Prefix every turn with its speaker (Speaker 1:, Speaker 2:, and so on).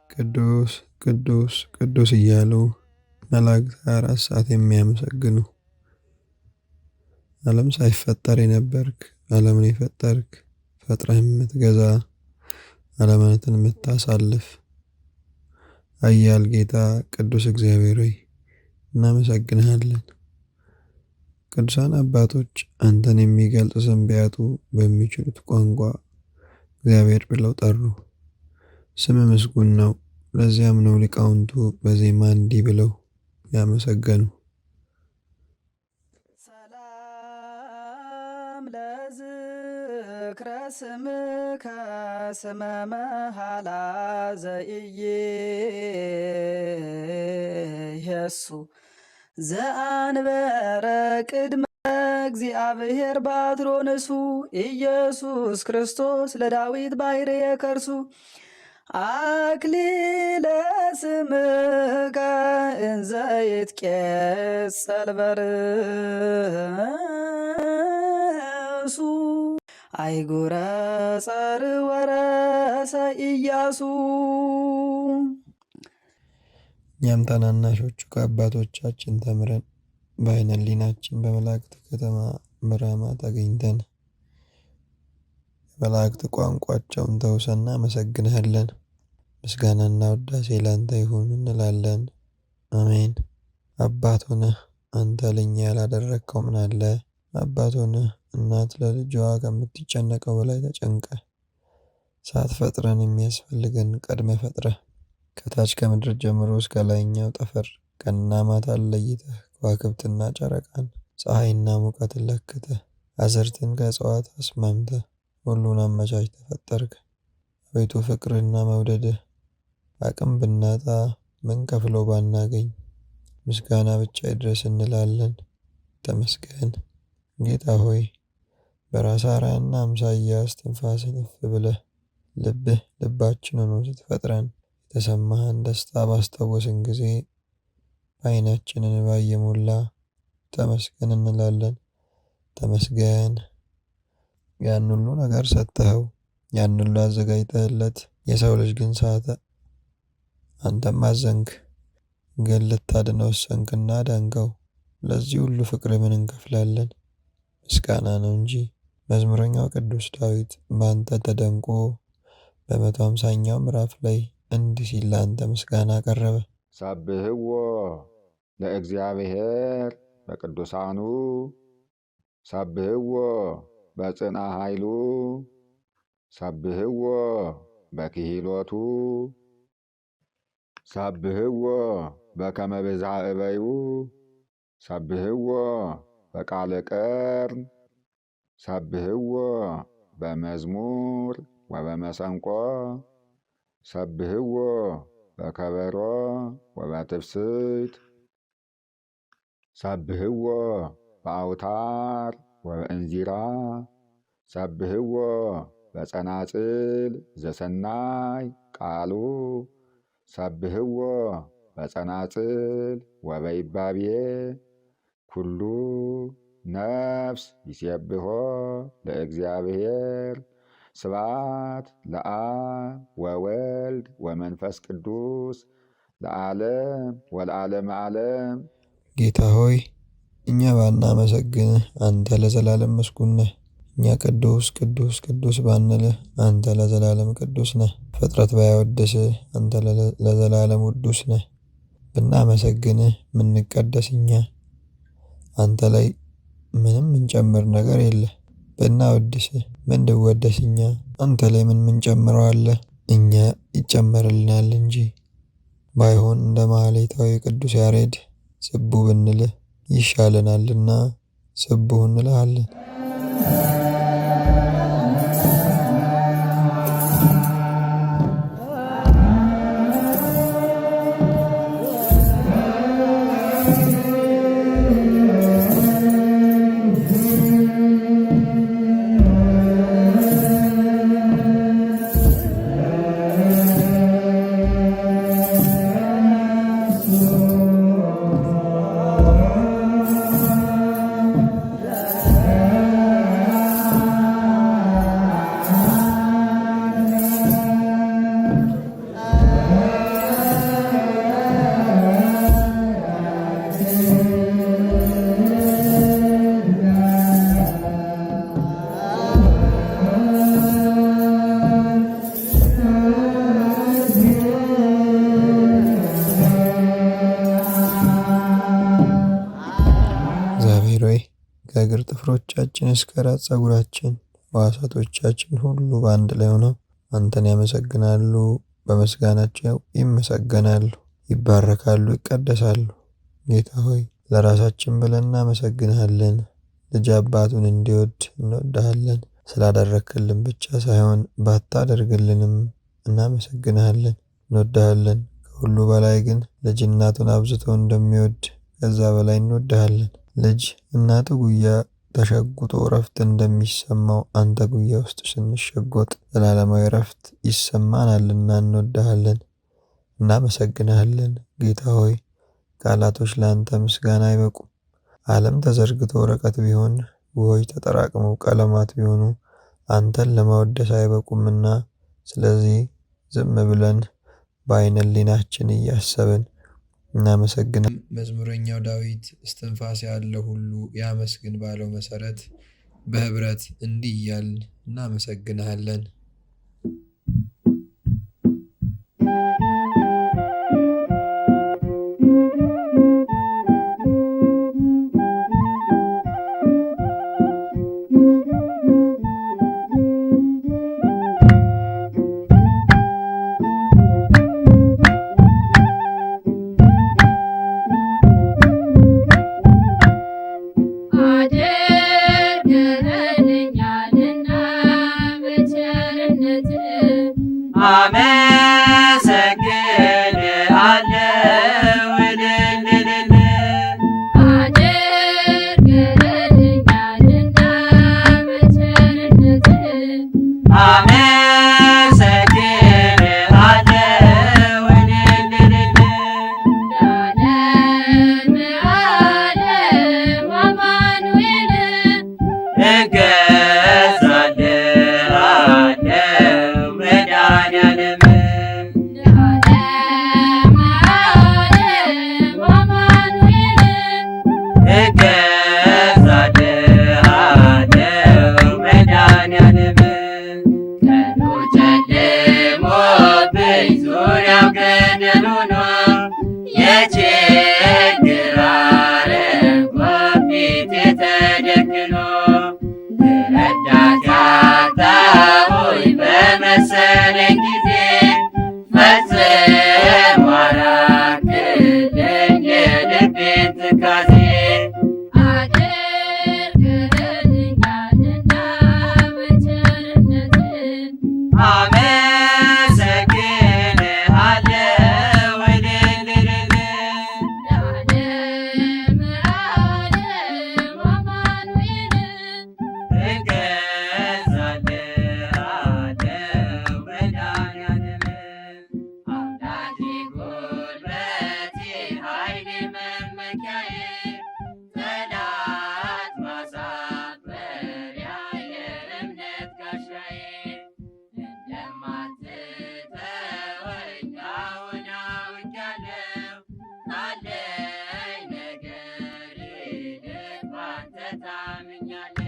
Speaker 1: ቅዱስ ቅዱስ ቅዱስ እያሉ መላእክት 24 ሰዓት የሚያመሰግኑ ዓለም ሳይፈጠር የነበርክ ዓለምን የፈጠርክ ፈጥረህ የምትገዛ ዓለማትን የምታሳልፍ ኃያል ጌታ ቅዱስ እግዚአብሔር ሆይ እናመሰግንሃለን። ቅዱሳን አባቶች አንተን የሚገልጽ ስም ቢያጡ በሚችሉት ቋንቋ እግዚአብሔር ብለው ጠሩ። ስም ምስጉን ነው። ለዚያም ነው ሊቃውንቱ በዜማ እንዲህ ብለው ያመሰገኑ።
Speaker 2: ሰላም ለዝክረ ስምከ ስመ መሃላ ዘኢየሱ ዘአንበረ ቅድመ እግዚአብሔር ባትሮንሱ ኢየሱስ ክርስቶስ ለዳዊት ባሕርየ ከርሱ አክሊለ ስምከ እንዘ ይትቄጸል በርእሱ አይጉረ ጸር ወረሰ ኢያሱ።
Speaker 1: እኛም ታናናሾቹ ከአባቶቻችን ተምረን በዓይነ ሕሊናችን በመላእክት ከተማ በራማ ተገኝተን የመላእክት ቋንቋቸውን ተውሰን እናመሰግንሃለን። ምስጋናና ውዳሴ ላንተ ይሁን እንላለን። አሜን። አባት ሆነህ አንተ ለእኛ ያላደረግከው ምን አለ? አባት ሆነህ እናት ለልጇ ከምትጨነቀው በላይ ተጨንቀህ ሳትፈጥረን የሚያስፈልገን ቀድመ ፈጥረህ ከታች ከምድር ጀምሮ እስከ ላይኛው ጠፈር ቀንና ማታ ለይተህ ከዋክብትና ጨረቃን ፀሐይና ሙቀትን ለክተህ አዝርትን ከእጽዋት አስማምተህ ሁሉን አመቻችተህ ፈጠርክ። አቤቱ ፍቅርህና መውደድህ አቅም ብናጣ ምን ከፍለው ባናገኝ ምስጋና ብቻ ይድረስ እንላለን። ተመስገን ጌታ ሆይ በራስ አርአያና አምሳያ እስትንፋስህ እፍ ብለህ ልብህ ልባችን ሆኖ ስትፈጥረን የተሰማህን ደስታ ባስታወስን ጊዜ በዓይናችን እንባ እየሞላ ተመስገን እንላለን። ተመስገን ያን ሁሉ ነገር ሰጥተኸው ያን ሁሉ አዘጋጅተህለት የሰው ልጅ ግን ሳተ። አንተም አዘንክ፣ ግን ልታድነው ወሰንክና ዳንከው። ለዚህ ሁሉ ፍቅር ምን እንከፍላለን? ምስጋና ነው እንጂ። መዝሙረኛው ቅዱስ ዳዊት በአንተ ተደንቆ በ150ኛው ምዕራፍ ላይ እንዲህ ሲል ለአንተ ምስጋና ቀረበ።
Speaker 3: ሰብህዎ ለእግዚአብሔር በቅዱሳኑ ሰብህዎ በጽንዓ ኃይሉ ሰብህዎ በክሂሎቱ ሰብህዎ በከመ ብዝኃ እበዩ ሰብህዎ በቃለ ቀርን ሰብህዎ በመዝሙር ወበመሰንቆ ሰብህዎ በከበሮ ወበትፍስት ሰብህዎ በአውታር ወበእንዚራ ሰብህዎ በጸናጽል ዘሰናይ ቃሉ ሰብህዎ በጸናጽል ወበይባብየ ኩሉ ነፍስ ይሴብሖ ለእግዚአብሔር ስብሐት ለአብ ወወልድ ወመንፈስ ቅዱስ ለዓለም ወለዓለመ ዓለም።
Speaker 1: ጌታ ሆይ እኛ ባናመሰግንህ አንተ ለዘላለም ምስጉን ነህ። እኛ ቅዱስ ቅዱስ ቅዱስ ባንልህ አንተ ለዘላለም ቅዱስ ነህ። ፍጥረት ባያወድስህ አንተ ለዘላለም ውዱስ ነህ። ብናመሰግንህ ምንቀደስ እኛ አንተ ላይ ምንም ምንጨምር ነገር የለ። ብናወድስህ ምንድወደስ እኛ አንተ ላይ ምን ምንጨምረው አለ? እኛ ይጨመርልናል እንጂ። ባይሆን እንደ ማህሌታዊ ቅዱስ ያሬድ ስቡ ብንልህ ይሻለናልና ስቡህ እንልሃለን። እግሮቻችን እስከ ራስ ፀጉራችን ሕዋሳቶቻችን ሁሉ በአንድ ላይ ሆነው አንተን ያመሰግናሉ። በምስጋናቸው ይመሰገናሉ፣ ይባረካሉ፣ ይቀደሳሉ። ጌታ ሆይ ለራሳችን ብለን እናመሰግንሃለን። ልጅ አባቱን እንዲወድ እንወድሃለን። ስላደረክልን ብቻ ሳይሆን ባታደርግልንም እናመሰግንሃለን፣ እንወድሃለን። ከሁሉ በላይ ግን ልጅ እናቱን አብዝቶ እንደሚወድ ከዛ በላይ እንወድሃለን። ልጅ እናቱ ጉያ ተሸጉጦ እረፍት እንደሚሰማው አንተ ጉያ ውስጥ ስንሸጎጥ ዘላለማዊ እረፍት ይሰማናልና እንወድሃለን፣ እናመሰግንሃለን። ጌታ ሆይ ቃላቶች ለአንተ ምስጋና አይበቁም። ዓለም ተዘርግቶ ወረቀት ቢሆን ውሆች ተጠራቅመው ቀለማት ቢሆኑ አንተን ለማወደስ አይበቁምና፣ ስለዚህ ዝም ብለን በዓይነ ሕሊናችን እያሰብን እናመሰግናለን። መዝሙረኛው ዳዊት እስትንፋስ ያለው ሁሉ ያመስግን ባለው መሰረት በህብረት እንዲህ እያልን እናመሰግንሃለን።
Speaker 4: ካለኝ ነገር ይልቅ ባንተ ታምኛለሁ።